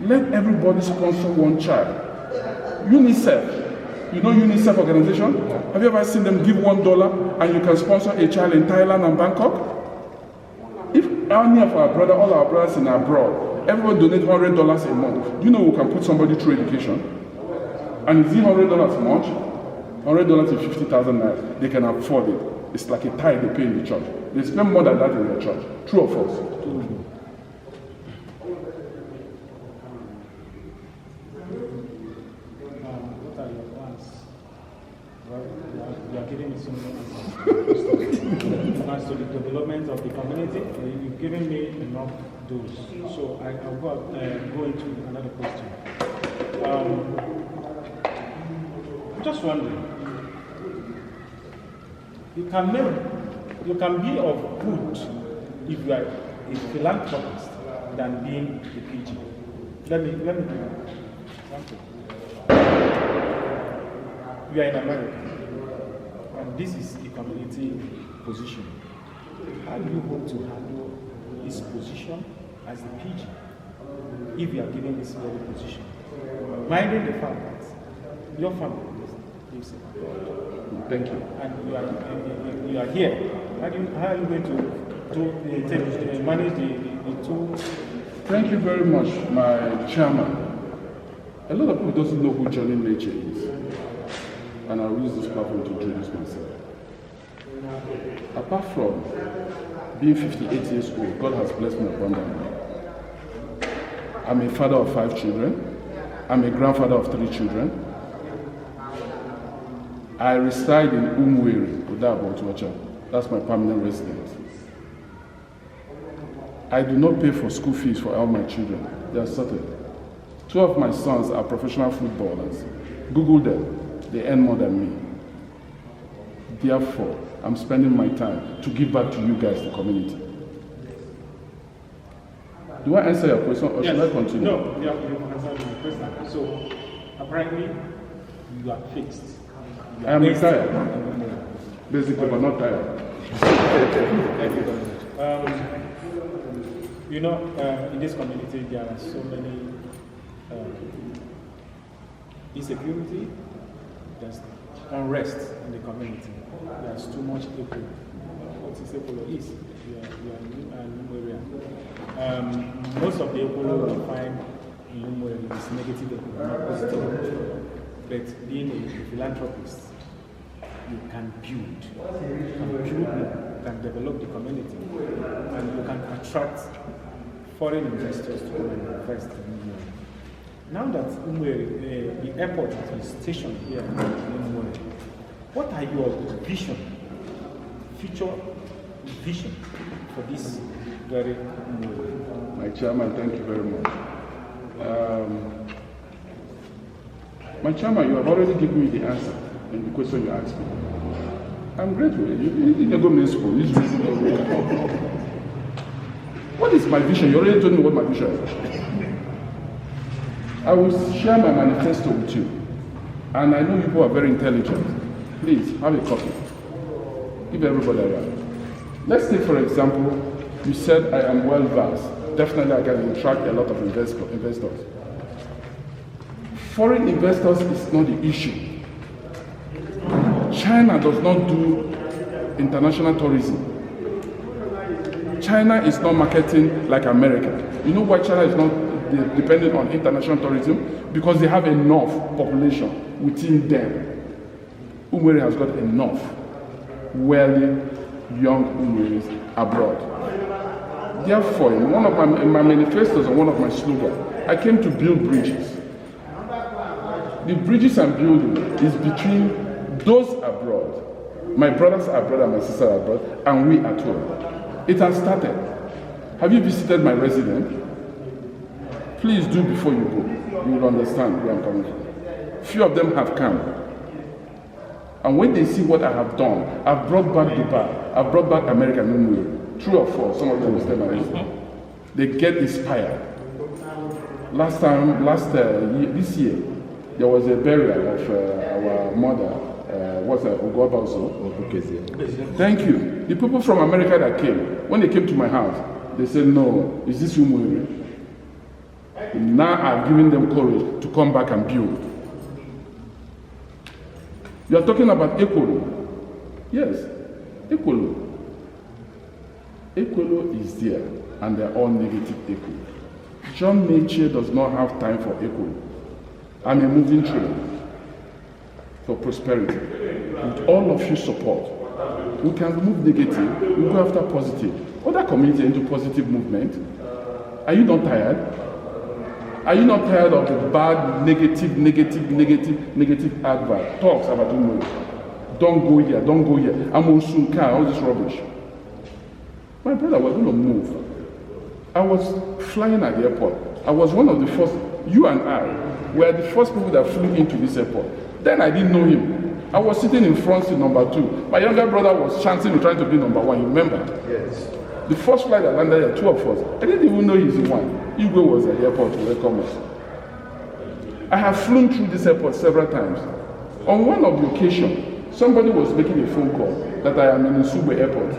Let everybody sponsor one child. UNICEF, you know UNICEF organization? Have you ever seen them give $1 and you can sponsor a child in Thailand and Bangkok? If any of all our brothers in abroad, everyone donate $100 a month, do you know we can put somebody through education? And is it $100 much? $100 is 50,000 naira. They can afford it. It's like a tithe they pay in the church. They spend more than that in their church. True or false? What are your plans? Well, you are giving me so many plans to the development of the community. You've given me enough dose. So I'll go into another question. I'm just wondering. You can be of good if you are a philanthropist than being a PG. Let me do something. You are in America, and this is a community position. How do you hope to handle this position as a PG if you are given this very position? Minding the fact that your family lives in abroad. Thank you. And you are here. How are you going to manage the two? Thank you very much, my chairman. A lot of people don't know who Johnny METCHIE is. And I'll use this platform to introduce myself. Apart from being 58 years old, God has blessed me abundantly. I'm a father of 5 children. I'm a grandfather of 3 children. I reside in Umueri, that's my permanent residence. I do not pay for school fees for all my children. They are sorted. 2 of my sons are professional footballers. Google them. They earn more than me. Therefore, I'm spending my time to give back to you guys, the community. Do I answer your question or should I continue? No, you answered the question. So, apparently, you are fixed. I am retired. Basically, but not tired. Thank you very much. You know, in this community, there are so many insecurity, there's unrest in the community. There's too much people. What is Epolo is? We are in Umueri. Most of the Epolo we find in Umueri is negative, not positive. But being a philanthropist, you can build, you can develop the community, and you can attract foreign investors to come and invest in Umueri. Now that Umueri, the airport is stationed here in Umueri, what are your vision, future vision for this very Umueri? My chairman, thank you very much. My chairman, you have already given me the answer in the question you asked me. I'm grateful. You didn't go to school. What is my vision? You already told me what my vision is. I will share my manifesto with you. And I know you people are very intelligent. Please, have a copy. Give everybody around. Let's take, for example, you said I am well versed. Definitely I can attract a lot of investors. Foreign investors is not the issue. China does not do international tourism. China is not marketing like America. You know why China is not dependent on international tourism? Because they have enough population within them. Umueri has got enough wealthy young Umueris abroad. Therefore, in one of my manifestos and one of my slogans, I came to build bridges. The bridges I'm building is between those abroad, my brothers abroad and my sisters abroad, and we at home. It has started. Have you visited my residence? Please do before you go. You will understand where I'm coming from. Few of them have come. And when they see what I have done, I've brought back Dubai, I've brought back American Umueri. True or false, some of them will stay my residence. They get inspired. This year, there was a burial of our mother, Thank you. The people from America that came, when they came to my house, they said, no, is this Umueri? Now I've given them courage to come back and build. You are talking about Ekwolo. Yes, Ekwolo. Ekwolo is there, and they're all negative Ekwolo. John METCHIE does not have time for Ekwolo. I'm a moving train for prosperity. With all of your support, we can remove negative, we go after positive. Other community into positive movement. Are you not tired? Are you not tired of the bad, negative advert? Talks about Umueri. Don't go here, don't go here. I'm on Sunka, all this rubbish. My brother, we're going to move. I was flying at the airport. I was one of the first, you and I were the first people that flew into this airport. Then I didn't know him. I was sitting in front seat number 2. My younger brother was chancing trying to be number 1, you remember? Yes. The first flight that landed there, 2 of us. I didn't even know he's the one. Igwe was at the airport to welcome us. I have flown through this airport several times. On one of the occasions, somebody was making a phone call that I am in Nsugbe Airport.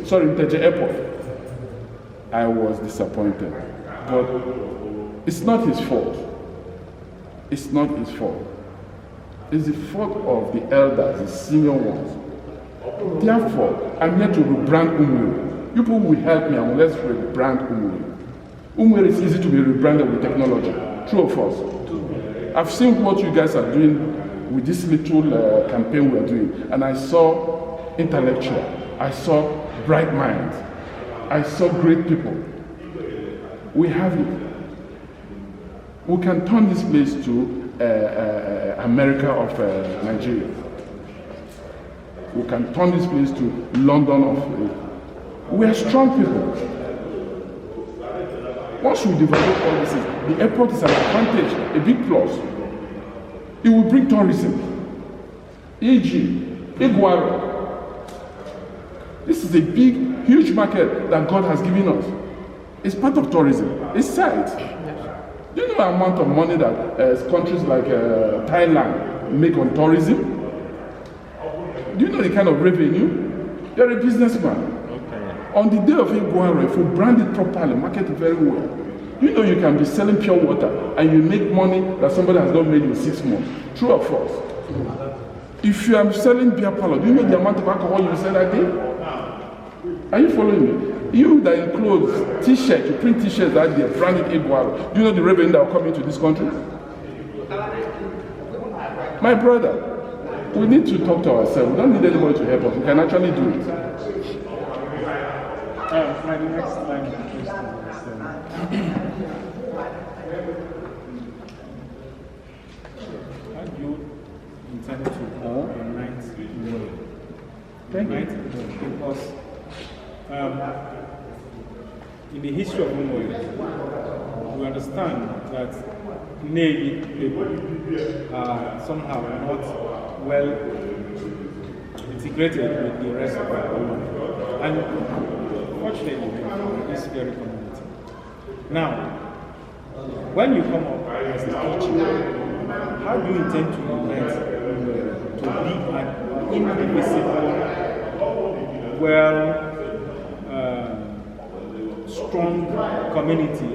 Sorry, Nteje Airport. I was disappointed. But it's not his fault. It's not his fault. It's the fault of the elders, the senior ones. Therefore, I'm here to rebrand Umueri. You people will help me and let's rebrand Umueri. Umueri is easy to be rebranded with technology. True or false? I've seen what you guys are doing with this little campaign we're doing, and I saw intellectual, I saw bright minds, I saw great people. We have it. We can turn this place to America of Nigeria. We can turn this place to London of. We are strong people. Once we develop all this, the airport is an advantage, a big plus. It will bring tourism. E.g., Iguara. This is a big, huge market that God has given us. It's part of tourism. It's sight. Do you know the amount of money that countries like Thailand make on tourism? Do you know the kind of revenue? You're a businessman. Okay. On the day of Iguara, if you brand it properly, market it very well, you know you can be selling pure water and you make money that somebody has not made in 6 months. True or false? If you are selling beer parlor, do you know the amount of alcohol you sell that day? Are you following me? You that enclose t-shirts, you print t-shirts that they branded Iguara, do you know the revenue that will come into this country? My brother, we need to talk to ourselves. We don't need anybody to help us. We can actually do it. My next line of question is, how do you intend to unite Umueri? Because in the history of Umueri, we understand that Nneyi people are somehow not well integrated with the rest of the world. And fortunately, in this very community. Now, when you come up as a teacher, how do you intend to unite to be an indivisible, strong community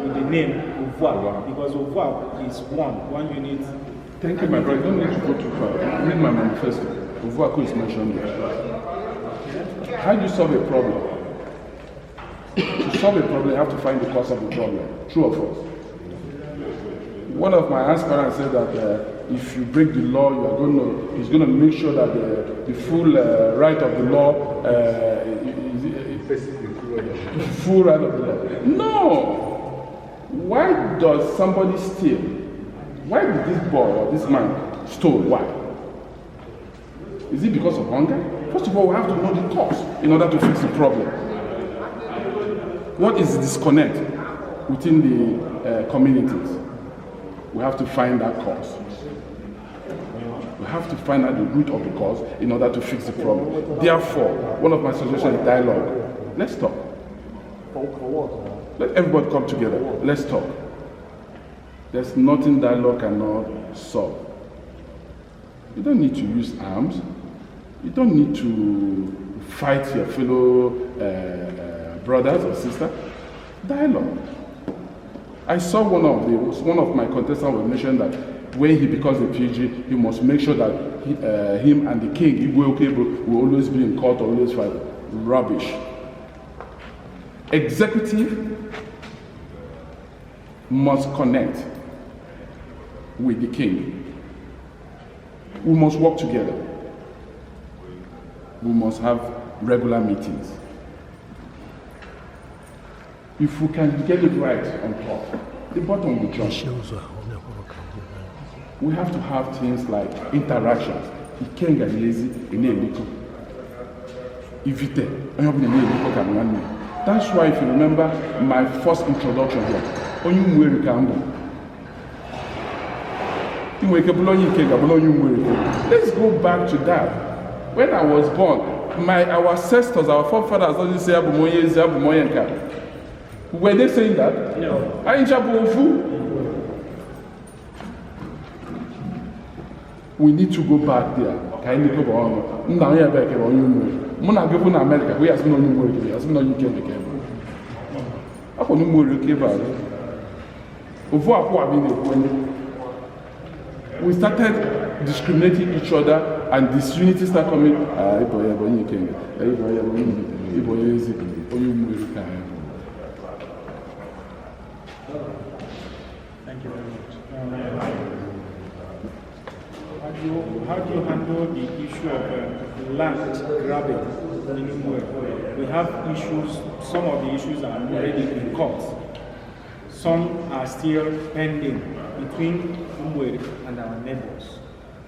with the name Ovuaku? Because Ovuaku is one unit. Thank you, my brother. You don't need to go too far. Read my manifesto. Ovuaku is mentioned there. How do you solve a problem? To solve a problem, you have to find the cause of the problem. True or false? One of my aspirants said that if you break the law, he's going to make sure that the full right of the law full right of the law. No! Why does somebody steal? Why did this boy or this man steal? Why? Is it because of hunger? First of all, we have to know the cause in order to fix the problem. What is the disconnect within the communities? We have to find that cause. We have to find out the root of the cause in order to fix the problem. Therefore, one of my suggestions is dialogue. Let's talk. Let everybody come together. Let's talk. There's nothing dialogue cannot solve. You don't need to use arms. You don't need to fight your fellow brothers or sisters. Dialogue. I saw one of my contestants was mentioned that when he becomes a PG, he must make sure that him and the king, Igwe will always be in court, always fight. Rubbish. Executive must connect with the king. We must work together. We must have regular meetings. If we can get it right on top, the bottom will jump. We have to have things like interactions. He can't get lazy in a little. That's why, if you remember my first introduction here, Umueri Kambo. Let's go back to that. When I was born, our ancestors, our forefathers, doesn't say were they saying that? No. We need to go back there. America, we have no Umueri, we have no UK. We started discriminating each other, and disunity started coming. Thank you very much. How do you handle the issue of land grabbing in Umueri? We have issues, some of the issues are already in court. Some are still pending between Umueri and our neighbors.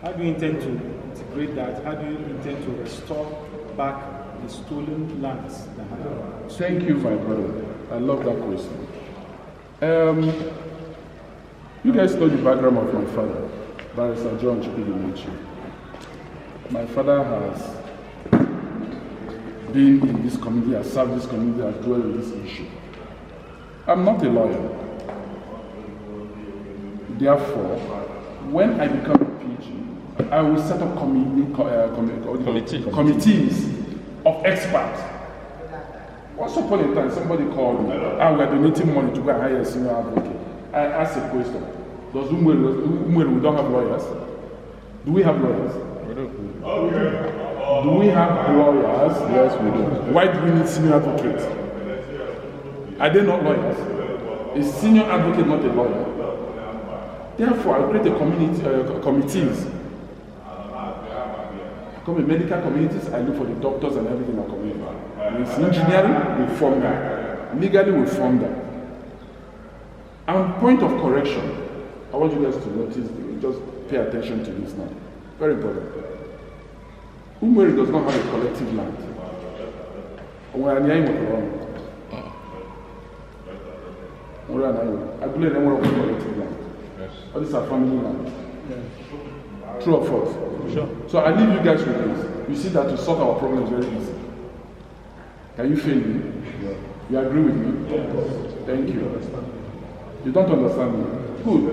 How do you intend to integrate that? How do you intend to restore back the stolen lands that have? Thank you, my brother. I love that question. You guys know the background of my father, Barrister John METCHIE. My father has been in this community, has served this community, has dwelled with this issue. I'm not a lawyer. Therefore, when I become a PG, I will set up committees of experts. Once upon a time, somebody called me, we're donating money to go and hire a senior advocate. I asked a question. Does Umueri, we don't have lawyers? Do we have lawyers? We do. Do we have lawyers? Yes, we do. Why do we need senior advocates? Are they not lawyers? Is senior advocate not a lawyer? Therefore, I create a committees. Come in medical communities, I look for the doctors and everything in our community. With engineering, we form that. Legally, we form that. And point of correction, I want you guys to notice, just pay attention to this now. Very important. Umueri does not have a collective land. We're Nneyi I believe they want a collective land. All these are family land. True or false? Sure. So I leave you guys with this. You see that to solve our problems very easy. Can you feel me? Yeah. You agree with me? Yes. Thank you. You don't understand me? Good.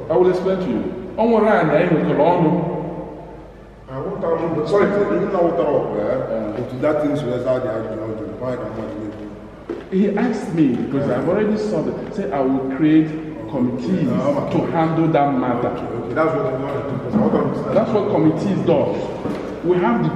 I will explain to you. Sorry, you know that thing He asked me, because I've already saw that, say I will create committees to handle that matter. Okay, that's what That's what committees do. We have the